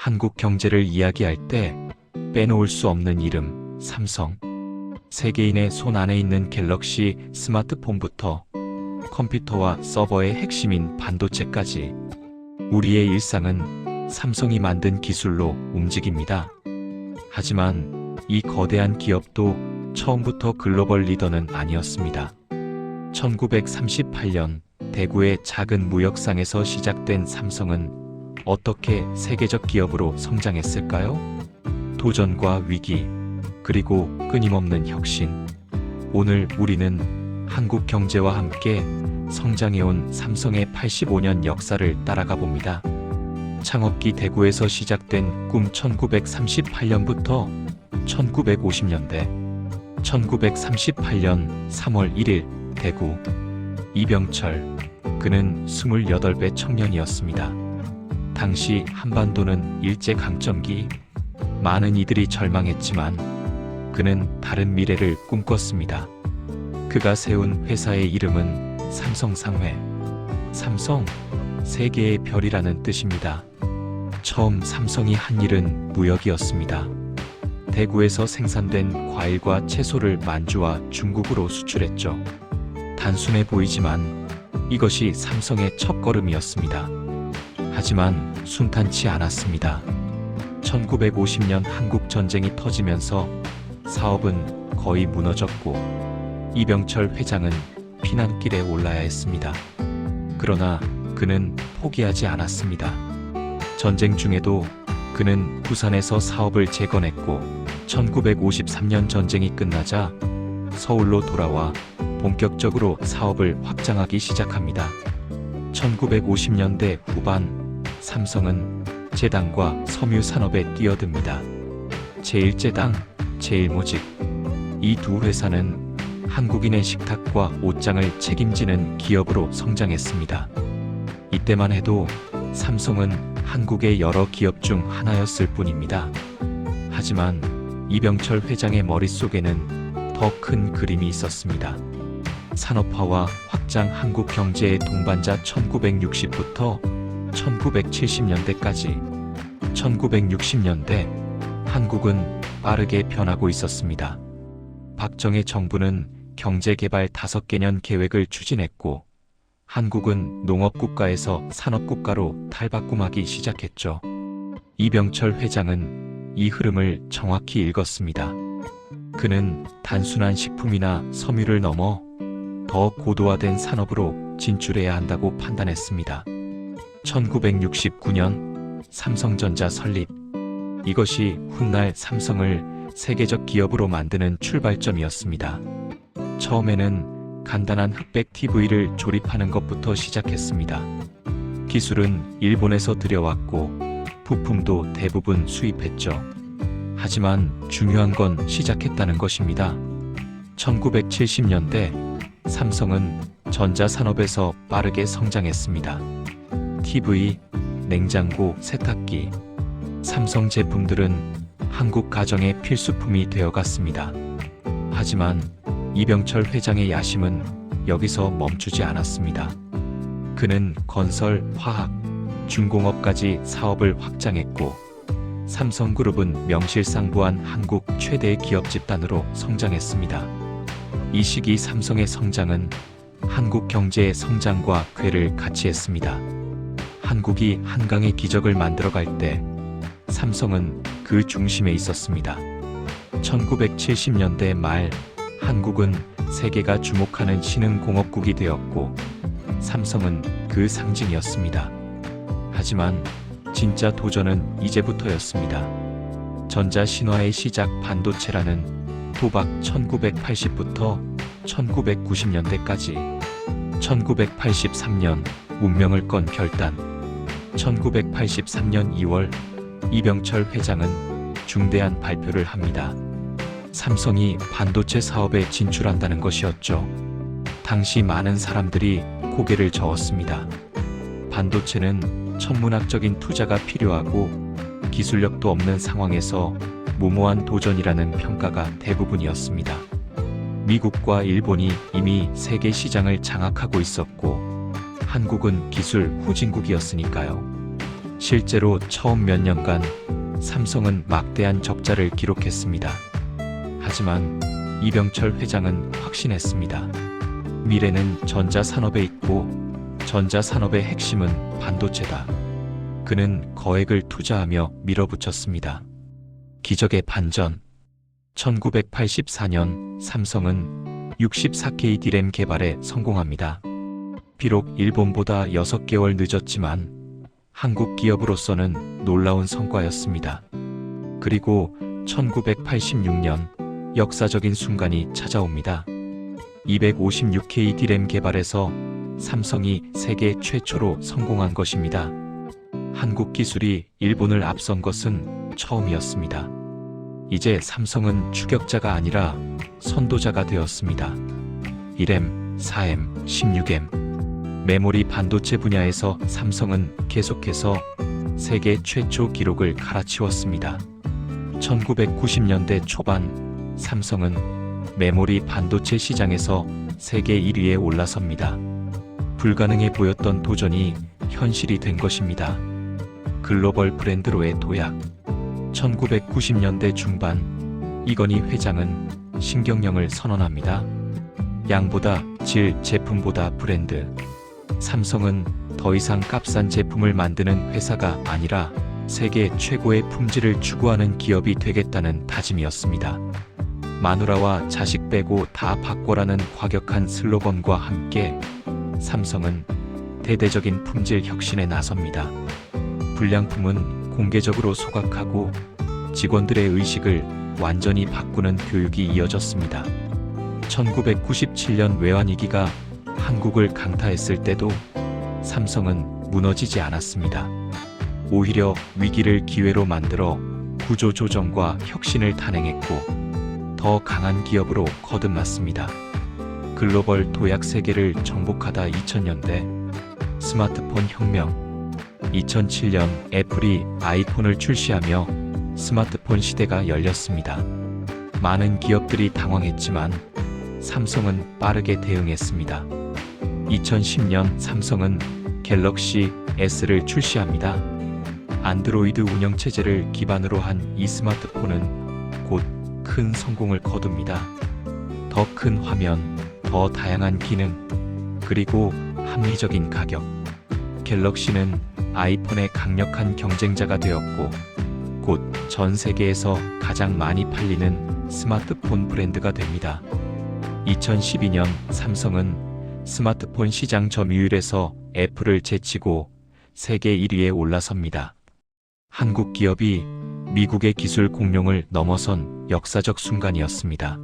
한국 경제를 이야기할 때 빼놓을 수 없는 이름, 삼성. 세계인의 손 안에 있는 갤럭시 스마트폰부터 컴퓨터와 서버의 핵심인 반도체까지 우리의 일상은 삼성이 만든 기술로 움직입니다. 하지만 이 거대한 기업도 처음부터 글로벌 리더는 아니었습니다. 1938년 대구의 작은 무역상에서 시작된 삼성은 어떻게 세계적 기업으로 성장했을까요? 도전과 위기, 그리고 끊임없는 혁신. 오늘 우리는 한국 경제와 함께 성장해온 삼성의 85년 역사를 따라가 봅니다. 창업기 대구에서 시작된 꿈 1938년부터 1950년대 1938년 3월 1일 대구 이병철, 그는 28배 청년이었습니다. 당시 한반도는 일제강점기, 많은 이들이 절망했지만 그는 다른 미래를 꿈꿨습니다. 그가 세운 회사의 이름은 삼성상회. 삼성, 세계의 별이라는 뜻입니다. 처음 삼성이 한 일은 무역이었습니다. 대구에서 생산된 과일과 채소를 만주와 중국으로 수출했죠. 단순해 보이지만 이것이 삼성의 첫걸음이었습니다. 하지만 순탄치 않았습니다. 1950년 한국 전쟁이 터지면서 사업은 거의 무너졌고 이병철 회장은 피난길에 올라야 했습니다. 그러나 그는 포기하지 않았습니다. 전쟁 중에도 그는 부산에서 사업을 재건했고 1953년 전쟁이 끝나자 서울로 돌아와 본격적으로 사업을 확장하기 시작합니다. 1950년대 후반 삼성은 제당과 섬유 산업에 뛰어듭니다. 제1제당, 제1모직. 이 두 회사는 한국인의 식탁과 옷장을 책임지는 기업으로 성장했습니다. 이때만 해도 삼성은 한국의 여러 기업 중 하나였을 뿐입니다. 하지만 이병철 회장의 머릿속에는 더 큰 그림이 있었습니다. 산업화와 확장 한국 경제의 동반자 1960부터 1970년대까지 1960년대 한국은 빠르게 변하고 있었습니다. 박정희 정부는 경제개발 5개년 계획을 추진했고 한국은 농업국가에서 산업국가로 탈바꿈하기 시작했죠. 이병철 회장은 이 흐름을 정확히 읽었습니다. 그는 단순한 식품이나 섬유를 넘어 더 고도화된 산업으로 진출해야 한다고 판단했습니다. 1969년 삼성전자 설립. 이것이 훗날 삼성을 세계적 기업으로 만드는 출발점이었습니다. 처음에는 간단한 흑백 TV를 조립하는 것부터 시작했습니다. 기술은 일본에서 들여왔고 부품도 대부분 수입했죠. 하지만 중요한 건 시작했다는 것입니다. 1970년대 삼성은 전자산업에서 빠르게 성장했습니다. TV, 냉장고, 세탁기. 삼성 제품들은 한국 가정의 필수품이 되어갔습니다. 하지만 이병철 회장의 야심은 여기서 멈추지 않았습니다. 그는 건설, 화학, 중공업까지 사업을 확장했고 삼성그룹은 명실상부한 한국 최대 기업 집단으로 성장했습니다. 이 시기 삼성의 성장은 한국 경제의 성장과 궤를 같이 했습니다. 한국이 한강의 기적을 만들어갈 때 삼성은 그 중심에 있었습니다. 1970년대 말 한국은 세계가 주목하는 신흥공업국이 되었고 삼성은 그 상징이었습니다. 하지만 진짜 도전은 이제부터였습니다. 전자신화의 시작 반도체라는 도박. 1980부터 1990년대까지 1983년 운명을 건 결단. 1983년 2월 이병철 회장은 중대한 발표를 합니다. 삼성이 반도체 사업에 진출한다는 것이었죠. 당시 많은 사람들이 고개를 저었습니다. 반도체는 천문학적인 투자가 필요하고 기술력도 없는 상황에서 무모한 도전이라는 평가가 대부분이었습니다. 미국과 일본이 이미 세계 시장을 장악하고 있었고 한국은 기술 후진국이었으니까요. 실제로 처음 몇 년간 삼성은 막대한 적자를 기록했습니다. 하지만 이병철 회장은 확신했습니다. 미래는 전자산업에 있고 전자산업의 핵심은 반도체다. 그는 거액을 투자하며 밀어붙였습니다. 기적의 반전. 1984년 삼성은 64K D램 개발에 성공합니다. 비록 일본보다 6개월 늦었지만 한국 기업으로서는 놀라운 성과였습니다. 그리고 1986년 역사적인 순간이 찾아옵니다. 256K D램 개발에서 삼성이 세계 최초로 성공한 것입니다. 한국 기술이 일본을 앞선 것은 처음이었습니다. 이제 삼성은 추격자가 아니라 선도자가 되었습니다. 1M, 4M, 16M. 메모리 반도체 분야에서 삼성은 계속해서 세계 최초 기록을 갈아치웠습니다. 1990년대 초반 삼성은 메모리 반도체 시장에서 세계 1위에 올라섭니다. 불가능해 보였던 도전이 현실이 된 것입니다. 글로벌 브랜드로의 도약. 1990년대 중반 이건희 회장은 신경영을 선언합니다. 양보다 질, 제품보다 브랜드. 삼성은 더 이상 값싼 제품을 만드는 회사가 아니라 세계 최고의 품질을 추구하는 기업이 되겠다는 다짐이었습니다. 마누라와 자식 빼고 다 바꿔라는 과격한 슬로건과 함께 삼성은 대대적인 품질 혁신에 나섭니다. 불량품은 공개적으로 소각하고 직원들의 의식을 완전히 바꾸는 교육이 이어졌습니다. 1997년 외환위기가 한국을 강타했을 때도 삼성은 무너지지 않았습니다. 오히려 위기를 기회로 만들어 구조조정과 혁신을 단행했고 더 강한 기업으로 거듭났습니다. 글로벌 도약 세계를 정복하다 2000년대 스마트폰 혁명. 2007년 애플이 아이폰을 출시하며 스마트폰 시대가 열렸습니다. 많은 기업들이 당황했지만 삼성은 빠르게 대응했습니다. 2010년 삼성은 갤럭시 S를 출시합니다. 안드로이드 운영체제를 기반으로 한 이 스마트폰은 곧 큰 성공을 거둡니다. 더 큰 화면, 더 다양한 기능, 그리고 합리적인 가격. 갤럭시는 아이폰의 강력한 경쟁자가 되었고 곧 전 세계에서 가장 많이 팔리는 스마트폰 브랜드가 됩니다. 2012년 삼성은 스마트폰 시장 점유율에서 애플을 제치고 세계 1위에 올라섭니다. 한국 기업이 미국의 기술 공룡을 넘어선 역사적 순간이었습니다.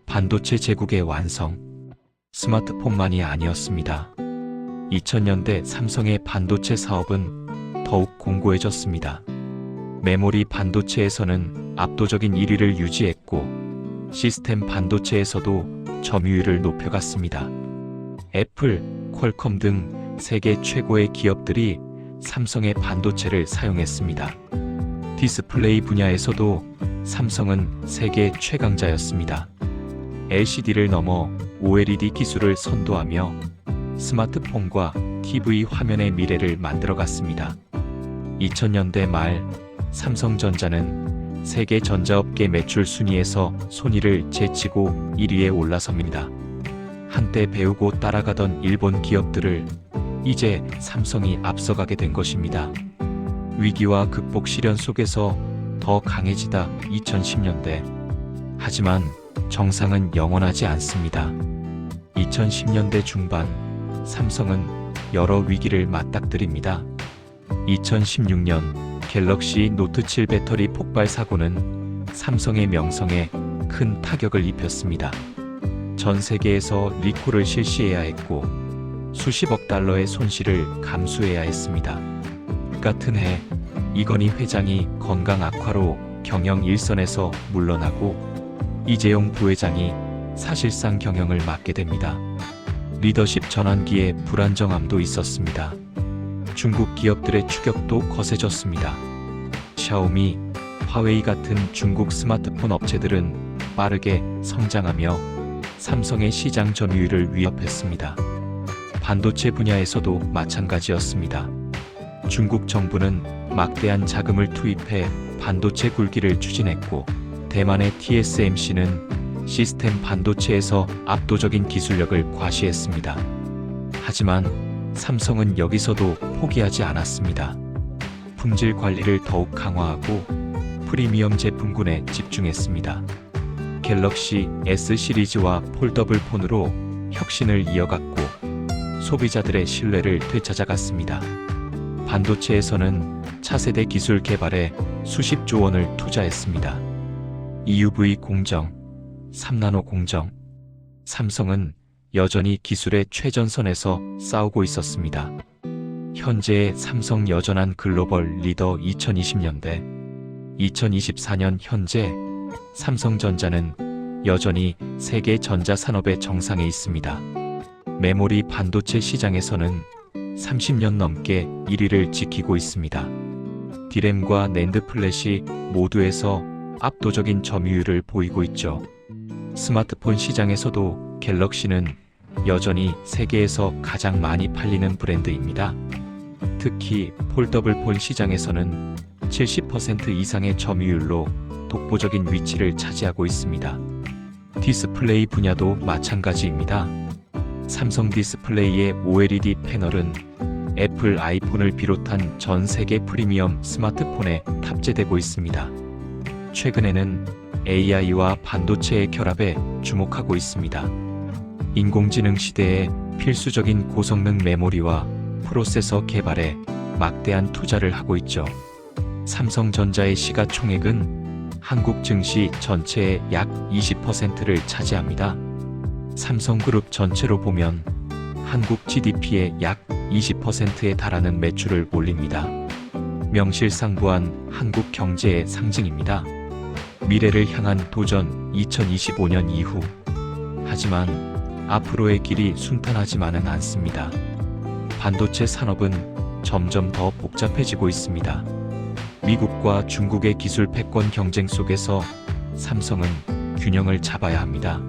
반도체 제국의 완성. 스마트폰만이 아니었습니다. 2000년대 삼성의 반도체 사업은 더욱 공고해졌습니다. 메모리 반도체에서는 압도적인 1위를 유지했고 시스템 반도체에서도 점유율을 높여갔습니다. 애플, 퀄컴 등 세계 최고의 기업들이 삼성의 반도체를 사용했습니다. 디스플레이 분야에서도 삼성은 세계 최강자였습니다. LCD를 넘어 OLED 기술을 선도하며 스마트폰과 TV 화면의 미래를 만들어갔습니다. 2000년대 말 삼성전자는 세계 전자업계 매출 순위에서 소니를 제치고 1위에 올라섭니다. 한때 배우고 따라가던 일본 기업들을 이제 삼성이 앞서가게 된 것입니다. 위기와 극복 시련 속에서 더 강해지다 2010년대. 하지만 정상은 영원하지 않습니다. 2010년대 중반 삼성은 여러 위기를 맞닥뜨립니다. 2016년 갤럭시 노트 7 배터리 폭발 사고는 삼성의 명성에 큰 타격을 입혔습니다. 전 세계에서 리콜을 실시해야 했고 수십억 달러의 손실을 감수해야 했습니다. 같은 해 이건희 회장이 건강 악화로 경영 일선에서 물러나고 이재용 부회장이 사실상 경영을 맡게 됩니다. 리더십 전환기에 불안정함도 있었습니다. 중국 기업들의 추격도 거세졌습니다. 샤오미, 화웨이 같은 중국 스마트폰 업체들은 빠르게 성장하며 삼성의 시장 점유율을 위협했습니다. 반도체 분야에서도 마찬가지였습니다. 중국 정부는 막대한 자금을 투입해 반도체 굴기를 추진했고, 대만의 TSMC는 시스템 반도체에서 압도적인 기술력을 과시했습니다. 하지만 삼성은 여기서도 포기하지 않았습니다. 품질 관리를 더욱 강화하고 프리미엄 제품군에 집중했습니다. 갤럭시 S 시리즈와 폴더블 폰으로 혁신을 이어갔고 소비자들의 신뢰를 되찾아갔습니다. 반도체에서는 차세대 기술 개발에 수십조 원을 투자했습니다. EUV 공정, 3나노 공정. 삼성은 여전히 기술의 최전선에서 싸우고 있었습니다. 현재의 삼성 여전한 글로벌 리더. 2020년대, 2024년 현재 삼성전자는 여전히 세계 전자산업의 정상에 있습니다. 메모리 반도체 시장에서는 30년 넘게 1위를 지키고 있습니다. 디램과 낸드 플래시 모두에서 압도적인 점유율을 보이고 있죠. 스마트폰 시장에서도 갤럭시는 여전히 세계에서 가장 많이 팔리는 브랜드입니다. 특히 폴더블폰 시장에서는 70% 이상의 점유율로 독보적인 위치를 차지하고 있습니다. 디스플레이 분야도 마찬가지입니다. 삼성 디스플레이의 OLED 패널은 애플 아이폰을 비롯한 전 세계 프리미엄 스마트폰에 탑재되고 있습니다. 최근에는 AI와 반도체의 결합에 주목하고 있습니다. 인공지능 시대에 필수적인 고성능 메모리와 프로세서 개발에 막대한 투자를 하고 있죠. 삼성전자의 시가총액은 한국 증시 전체의 약 20%를 차지합니다. 삼성그룹 전체로 보면 한국 GDP의 약 20%에 달하는 매출을 올립니다. 명실상부한 한국 경제의 상징입니다. 미래를 향한 도전. 2025년 이후. 하지만 앞으로의 길이 순탄하지만은 않습니다. 반도체 산업은 점점 더 복잡해지고 있습니다. 미국과 중국의 기술 패권 경쟁 속에서 삼성은 균형을 잡아야 합니다.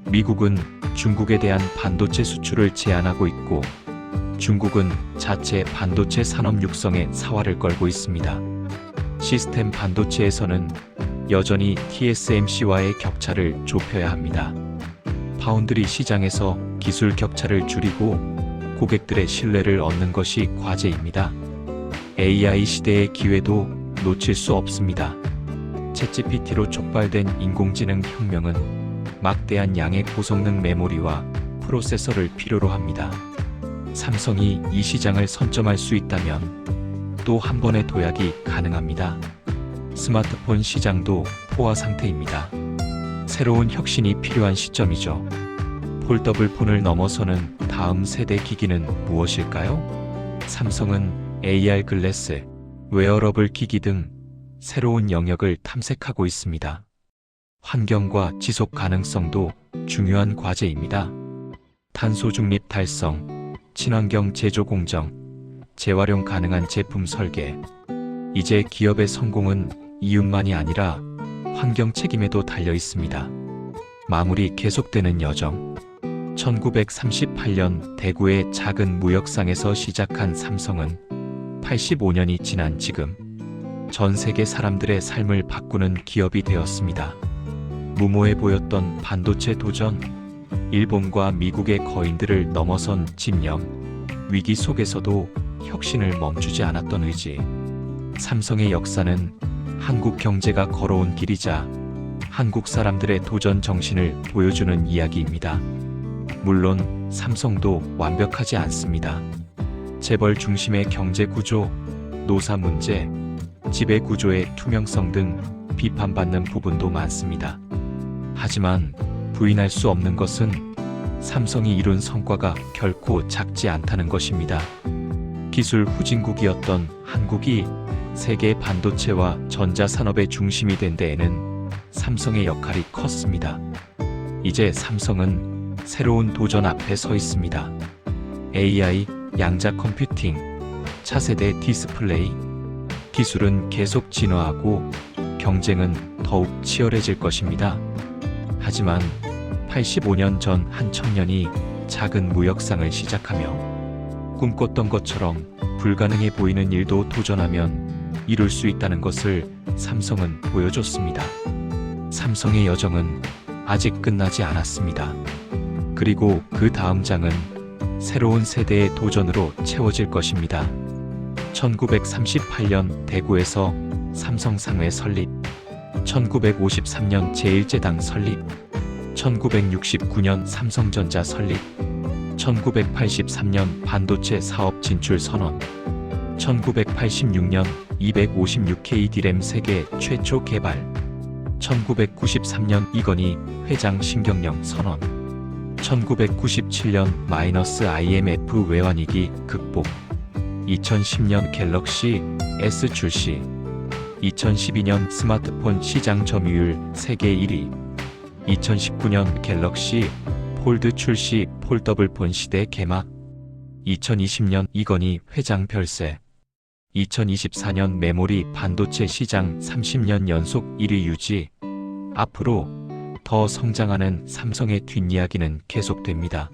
미국은 중국에 대한 반도체 수출을 제한하고 있고, 중국은 자체 반도체 산업 육성에 사활을 걸고 있습니다. 시스템 반도체에서는 여전히 TSMC와의 격차를 좁혀야 합니다. 파운드리 시장에서 기술 격차를 줄이고 고객들의 신뢰를 얻는 것이 과제입니다. AI 시대의 기회도 놓칠 수 없습니다. 챗GPT로 촉발된 인공지능 혁명은 막대한 양의 고성능 메모리와 프로세서를 필요로 합니다. 삼성이 이 시장을 선점할 수 있다면 또 한 번의 도약이 가능합니다. 스마트폰 시장도 포화 상태입니다. 새로운 혁신이 필요한 시점이죠. 폴더블 폰을 넘어서는 다음 세대 기기는 무엇일까요? 삼성은 AR 글래스, 웨어러블 기기 등 새로운 영역을 탐색하고 있습니다. 환경과 지속 가능성도 중요한 과제입니다. 탄소 중립 달성, 친환경 제조 공정, 재활용 가능한 제품 설계. 이제 기업의 성공은 이윤만이 아니라 환경 책임에도 달려 있습니다. 마무리 계속되는 여정. 1938년 대구의 작은 무역상에서 시작한 삼성은 85년이 지난 지금 전 세계 사람들의 삶을 바꾸는 기업이 되었습니다. 무모해 보였던 반도체 도전, 일본과 미국의 거인들을 넘어선 집념, 위기 속에서도 혁신을 멈추지 않았던 의지. 삼성의 역사는 한국 경제가 걸어온 길이자 한국 사람들의 도전 정신을 보여주는 이야기입니다. 물론 삼성도 완벽하지 않습니다. 재벌 중심의 경제 구조, 노사 문제, 지배 구조의 투명성 등 비판받는 부분도 많습니다. 하지만 부인할 수 없는 것은 삼성이 이룬 성과가 결코 작지 않다는 것입니다. 기술 후진국이었던 한국이 세계 반도체와 전자산업의 중심이 된 데에는 삼성의 역할이 컸습니다. 이제 삼성은 새로운 도전 앞에 서 있습니다. AI, 양자 컴퓨팅, 차세대 디스플레이. 기술은 계속 진화하고 경쟁은 더욱 치열해질 것입니다. 하지만 85년 전 한 청년이 작은 무역상을 시작하며 꿈꿨던 것처럼 불가능해 보이는 일도 도전하면 이룰 수 있다는 것을 삼성은 보여줬습니다. 삼성의 여정은 아직 끝나지 않았습니다. 그리고 그 다음 장은 새로운 세대의 도전으로 채워질 것입니다. 1938년 대구에서 삼성상회 설립, 1953년 제1제당 설립, 1969년 삼성전자 설립, 1983년 반도체 사업 진출 선언, 1986년 256K D램 세계 최초 개발, 1993년 이건희 회장 신경영 선언, 1997년 -IMF 외환위기 극복, 2010년 갤럭시 S 출시, 2012년 스마트폰 시장 점유율 세계 1위, 2019년 갤럭시 폴드 출시 폴더블폰 시대 개막, 2020년 이건희 회장 별세, 2024년 메모리 반도체 시장 30년 연속 1위 유지. 앞으로 더 성장하는 삼성의 뒷이야기는 계속됩니다.